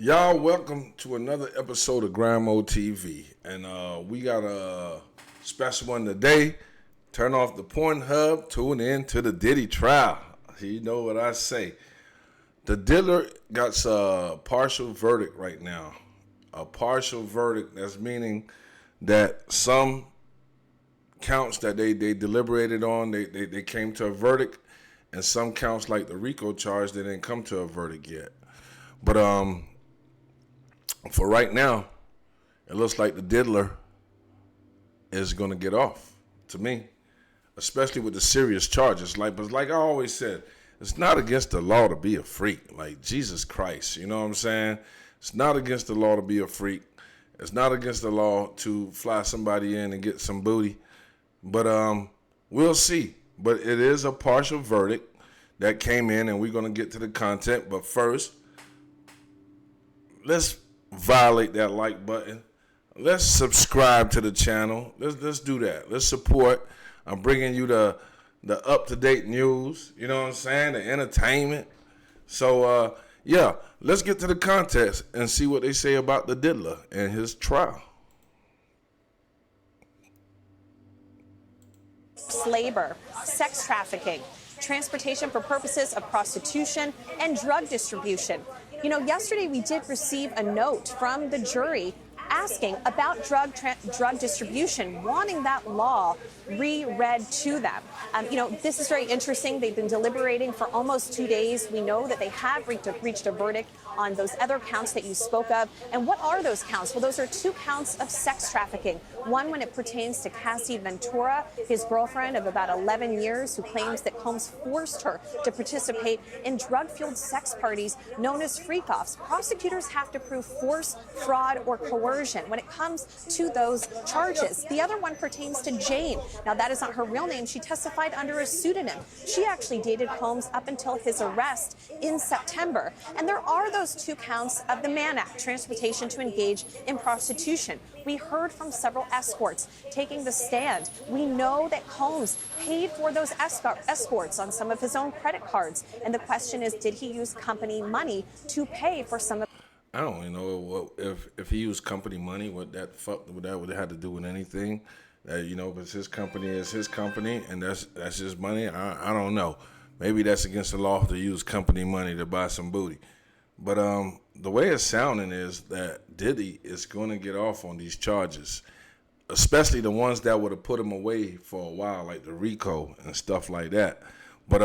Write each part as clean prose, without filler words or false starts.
Y'all, welcome to another episode of Grandmo TV. And we got a special one today. Turn off the Pornhub, tune in to the Diddy trial. You know what I say. The dealer got a partial verdict right now. A partial verdict, that's meaning that some counts that they deliberated on, they came to a verdict, and some counts like the RICO charge, they didn't come to a verdict yet. But for right now, it looks like the diddler is going to get off, to me, especially with the serious charges. But like I always said, it's not against the law to be a freak. Like, Jesus Christ, you know what I'm saying? It's not against the law to be a freak. It's not against the law to fly somebody in and get some booty. But we'll see. But it is a partial verdict that came in, and we're going to get to the content. But first, let's violate that like button. Let's subscribe to the channel. Let's do that. Let's support. I'm bringing you the up-to-date news, you know what I'm saying, the entertainment. So, yeah, let's get to the context and see what they say about the diddler and his trial. Labor, sex trafficking, transportation for purposes of prostitution, and drug distribution. You know, yesterday we did receive a note from the jury asking about drug distribution, wanting that law reread to them. This is very interesting. They've been deliberating for almost 2 days. We know that they have reached a verdict on those other counts that you spoke of. And what are those counts? Well, those are 2 counts of sex trafficking. One when it pertains to Cassie Ventura, his girlfriend of about 11 years, who claims that Combs forced her to participate in drug-fueled sex parties known as freak-offs. Prosecutors have to prove force, fraud, or coercion when it comes to those charges. The other one pertains to Jane. Now, that is not her real name. She testified under a pseudonym. She actually dated Combs up until his arrest in September. And there are those 2 counts of the Mann Act, transportation to engage in prostitution. We heard from several escorts taking the stand. We know that Combs paid for those escorts on some of his own credit cards. And the question is, did he use company money to pay for some of... I don't even know if he used company money, what that would have to do with anything. Because his company is his company, and that's his money. I don't know. Maybe that's against the law to use company money to buy some booty. But the way it's sounding is that Diddy is going to get off on these charges, especially the ones that would have put him away for a while, like the RICO and stuff like that. But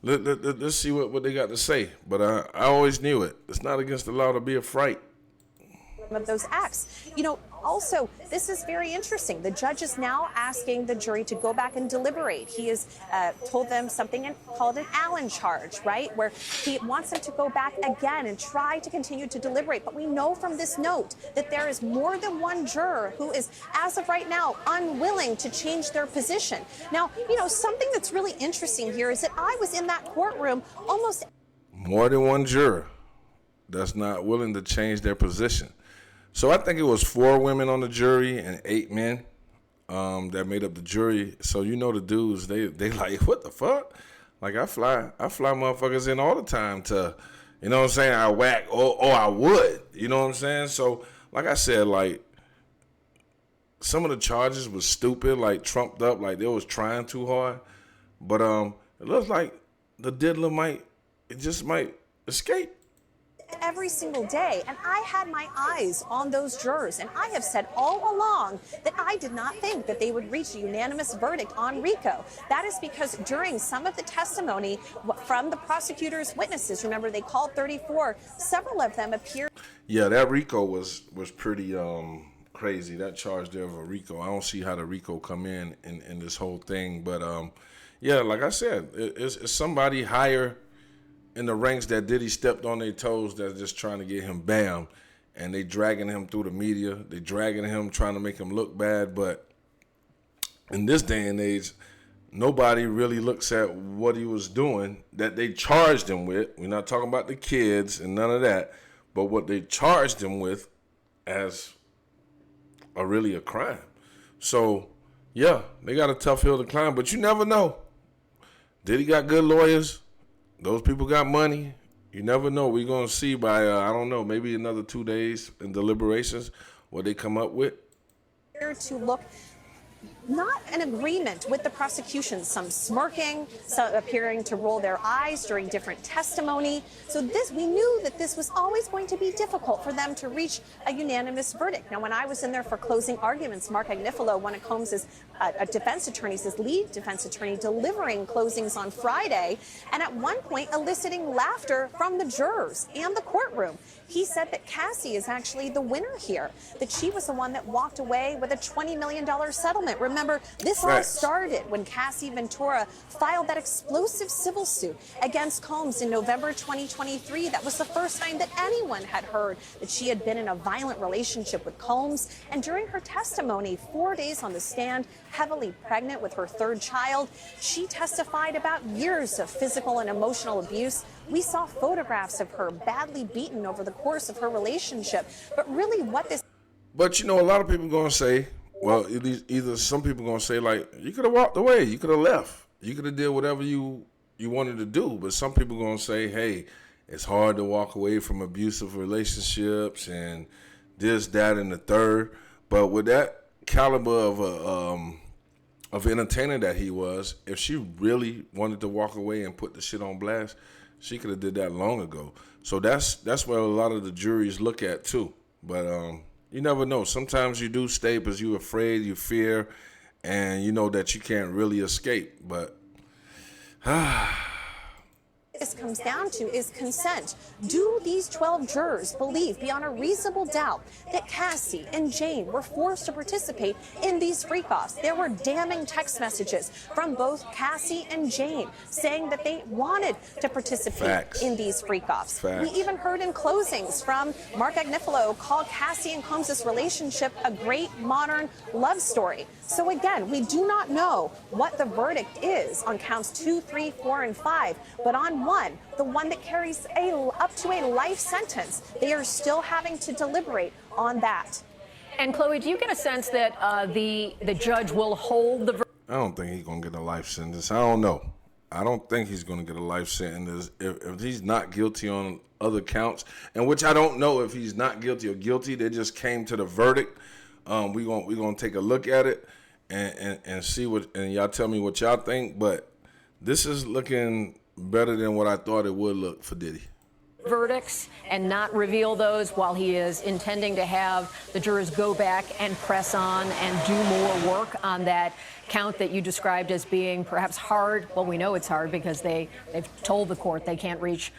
let's see what they got to say. But I always knew it. It's not against the law to be a fright. Of those acts. Also, this is very interesting. The judge is now asking the jury to go back and deliberate. He has told them something called an Allen charge, right, where he wants them to go back again and try to continue to deliberate. But we know from this note that there is more than one juror who is, as of right now, unwilling to change their position. Now, something that's really interesting here is that I was in that courtroom almost... More than one juror that's not willing to change their position. So I think it was 4 women on the jury and 8 men that made up the jury. So the dudes, they like, what the fuck? Like, I fly motherfuckers in all the time to, you know what I'm saying, I whack or I would, you know what I'm saying? So like I said, like, some of the charges was stupid, like trumped up, like they was trying too hard. But it looks like the diddler might escape. Every single day, and I had my eyes on those jurors, and I have said all along that I did not think that they would reach a unanimous verdict on RICO. That is because during some of the testimony from the prosecutor's witnesses, remember they called 34, several of them appeared. Yeah, that RICO was pretty crazy. That charge there of a RICO. I don't see how the RICO come in this whole thing, but yeah, like I said, it's somebody higher in the ranks that Diddy stepped on their toes that's just trying to get him bam, and they dragging him through the media. They dragging him, trying to make him look bad. But in this day and age, nobody really looks at what he was doing that they charged him with. We're not talking about the kids and none of that, but what they charged him with as really a crime. So, yeah, they got a tough hill to climb, but you never know. Diddy got good lawyers. Those people got money. You never know. We're going to see by, I don't know, maybe another 2 days in deliberations what they come up with. To look not an agreement with the prosecution, some smirking, some appearing to roll their eyes during different testimony. So we knew that this was always going to be difficult for them to reach a unanimous verdict. Now, when I was in there for closing arguments, Mark Agnifilo, one of Combs' defense attorneys, his lead defense attorney, delivering closings on Friday, and at one point eliciting laughter from the jurors and the courtroom. He said that Cassie is actually the winner here, that she was the one that walked away with a $20 million settlement. Remember, this all started when Cassie Ventura filed that explosive civil suit against Combs in November 2023. That was the first time that anyone had heard that she had been in a violent relationship with Combs. And during her testimony, 4 days on the stand, heavily pregnant with her third child, she testified about years of physical and emotional abuse. We saw photographs of her badly beaten over the course of her relationship. But really what this... But, you know, a lot of people going to say, well, either some people going to say, like, you could have walked away. You could have left. You could have did whatever you wanted to do. But some people going to say, hey, it's hard to walk away from abusive relationships and this, that, and the third. But with that caliber of entertainer that he was, if she really wanted to walk away and put the shit on blast, she could have did that long ago. So that's where a lot of the juries look at too. But you never know. Sometimes you do stay because you're afraid, you fear, and you know that you can't really escape. But this comes down to is consent. Do these 12 jurors believe beyond a reasonable doubt that Cassie and Jane were forced to participate in these freak-offs? There were damning text messages from both Cassie and Jane saying that they wanted to participate in these freak-offs. We even heard in closings from Mark Agnifilo call Cassie and Combs' relationship a great modern love story. So again, we do not know what the verdict is on counts 2, 3, 4, and 5, but on one, the one that carries up to a life sentence, they are still having to deliberate on that. And Chloe, do you get a sense that the judge will hold the verdict? I don't think he's going to get a life sentence. I don't know. I don't think he's going to get a life sentence. If he's not guilty on other counts, and which I don't know if he's not guilty or guilty, they just came to the verdict. We're gonna take a look at it and see what, and y'all tell me what y'all think. But this is looking better than what I thought it would look for Diddy. Verdicts and not reveal those while he is intending to have the jurors go back and press on and do more work on that count that you described as being perhaps hard. Well, we know it's hard because they've told the court they can't reach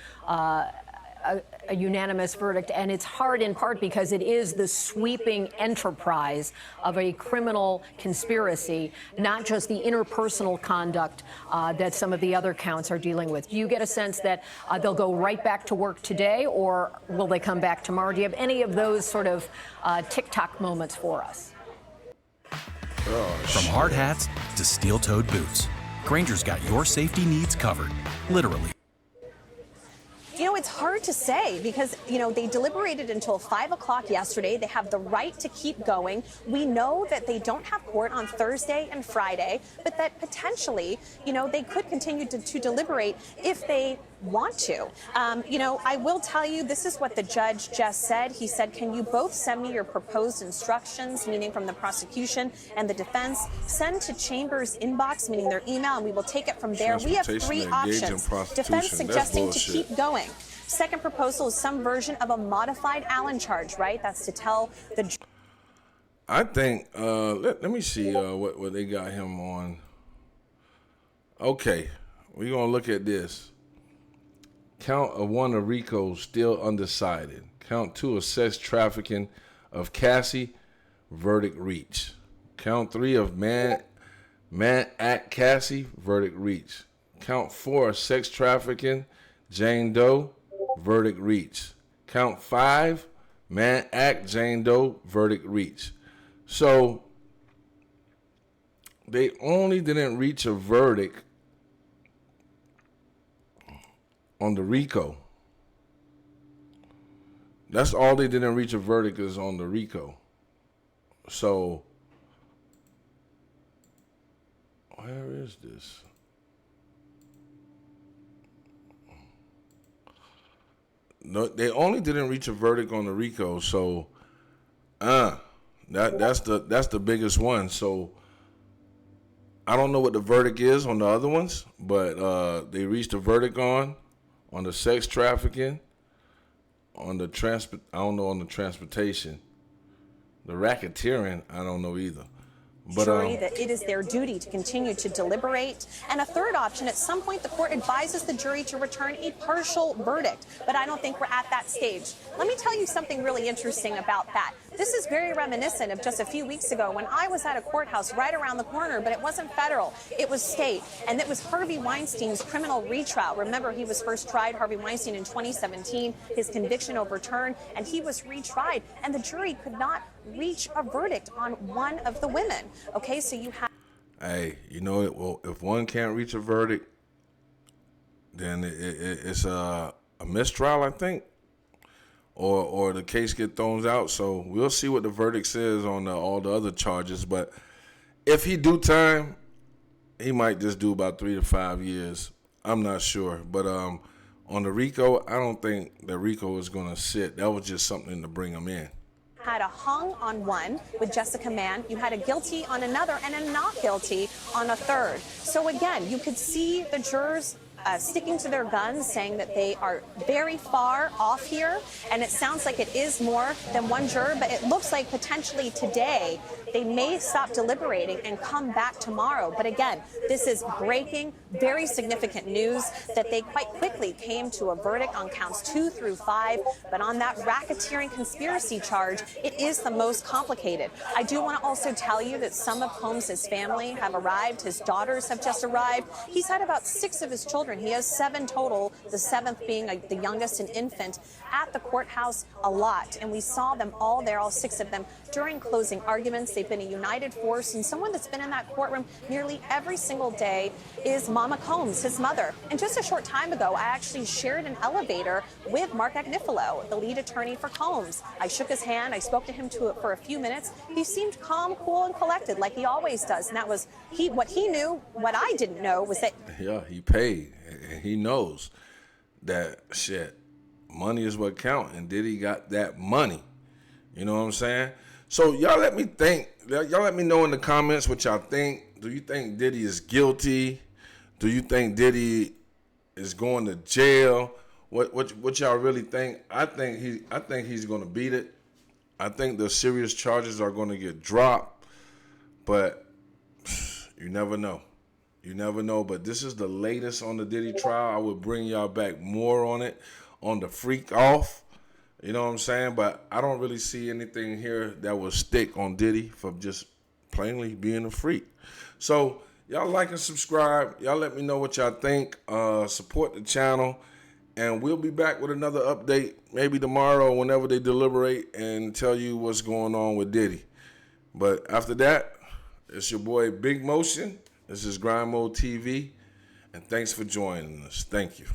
a unanimous verdict, and it's hard in part because it is the sweeping enterprise of a criminal conspiracy, not just the interpersonal conduct that some of the other counts are dealing with. Do you get a sense that they'll go right back to work today, or will they come back tomorrow? Do you have any of those sort of tick-tock moments for us? From hard hats to steel-toed boots, Granger's got your safety needs covered, literally. You know, it's hard to say because, you know, they deliberated until 5 o'clock yesterday. They have the right to keep going. We know that they don't have court on Thursday and Friday, but that potentially, you know, they could continue to deliberate if they want to. You know, I will tell you, this is what the judge just said. He said, can you both send me your proposed instructions, meaning from the prosecution and the defense, send to Chambers' inbox, meaning their email, and we will take it from there. We have three options. Defense suggesting to keep going. Second proposal is some version of a modified Allen charge, right? That's to tell the... I think, let me see what they got him on. Okay, we're going to look at this. Count of 1 of Rico still undecided. Count 2 of sex trafficking of Cassie, verdict reached. Count 3 of man act Cassie, verdict reached. Count 4 of sex trafficking Jane Doe, verdict reached. Count 5, man act Jane Doe, verdict reached. So they only didn't reach a verdict on the RICO. That's all they didn't reach a verdict is on the RICO. So where is this? No, they only didn't reach a verdict on the RICO, so that's the biggest one. So I don't know what the verdict is on the other ones, but they reached a verdict on the sex trafficking, on the on the transportation, the racketeering. I don't know either. But, jury that it is their duty to continue to deliberate. And a third option, at some point, the court advises the jury to return a partial verdict. But I don't think we're at that stage. Let me tell you something really interesting about that. This is very reminiscent of just a few weeks ago when I was at a courthouse right around the corner, but it wasn't federal, it was state. And it was Harvey Weinstein's criminal retrial. Remember, he was first tried, Harvey Weinstein, in 2017, his conviction overturned, and he was retried. And the jury could not reach a verdict on one of the women. Okay, so you have. Hey, you know it. Well, if one can't reach a verdict, then it's a mistrial, I think, or the case get thrown out. So we'll see what the verdict says on all the other charges. But if he do time, he might just do about 3 to 5 years. I'm not sure. But on the RICO, I don't think the RICO is going to sit. That was just something to bring him in. Had a hung on one with Jessica Mann, you had a guilty on another, and a not guilty on a third. So again, you could see the jurors sticking to their guns, saying that they are very far off here, and it sounds like it is more than one juror, but it looks like potentially today they may stop deliberating and come back tomorrow. But again, this is breaking, very significant news that they quite quickly came to a verdict on counts 2 through 5, but on that racketeering conspiracy charge, it is the most complicated. I do want to also tell you that some of Combs' family have arrived. His daughters have just arrived. He's had about 6 of his children. He has 7 total, the 7th being the youngest, an infant, at the courthouse a lot. And we saw them all there, all 6 of them, during closing arguments. They've been a united force. And someone that's been in that courtroom nearly every single day is Mama Combs, his mother. And just a short time ago, I actually shared an elevator with Mark Agnifilo, the lead attorney for Combs. I shook his hand. I spoke to him for a few minutes. He seemed calm, cool, and collected, like he always does. And that was what he knew. What I didn't know was that. Yeah, he paid. He knows that shit. Money is what counts, and Diddy got that money. You know what I'm saying? So y'all let me think. Y'all let me know in the comments what y'all think. Do you think Diddy is guilty? Do you think Diddy is going to jail? What y'all really think? I think he's going to beat it. I think the serious charges are going to get dropped, but you never know. You never know, but this is the latest on the Diddy trial. I will bring y'all back more on it, on the freak off. You know what I'm saying? But I don't really see anything here that will stick on Diddy for just plainly being a freak. So y'all like and subscribe. Y'all let me know what y'all think. Support the channel. And we'll be back with another update maybe tomorrow, whenever they deliberate, and tell you what's going on with Diddy. But after that, it's your boy Big Motion. This is Grind Mode TV, and thanks for joining us. Thank you.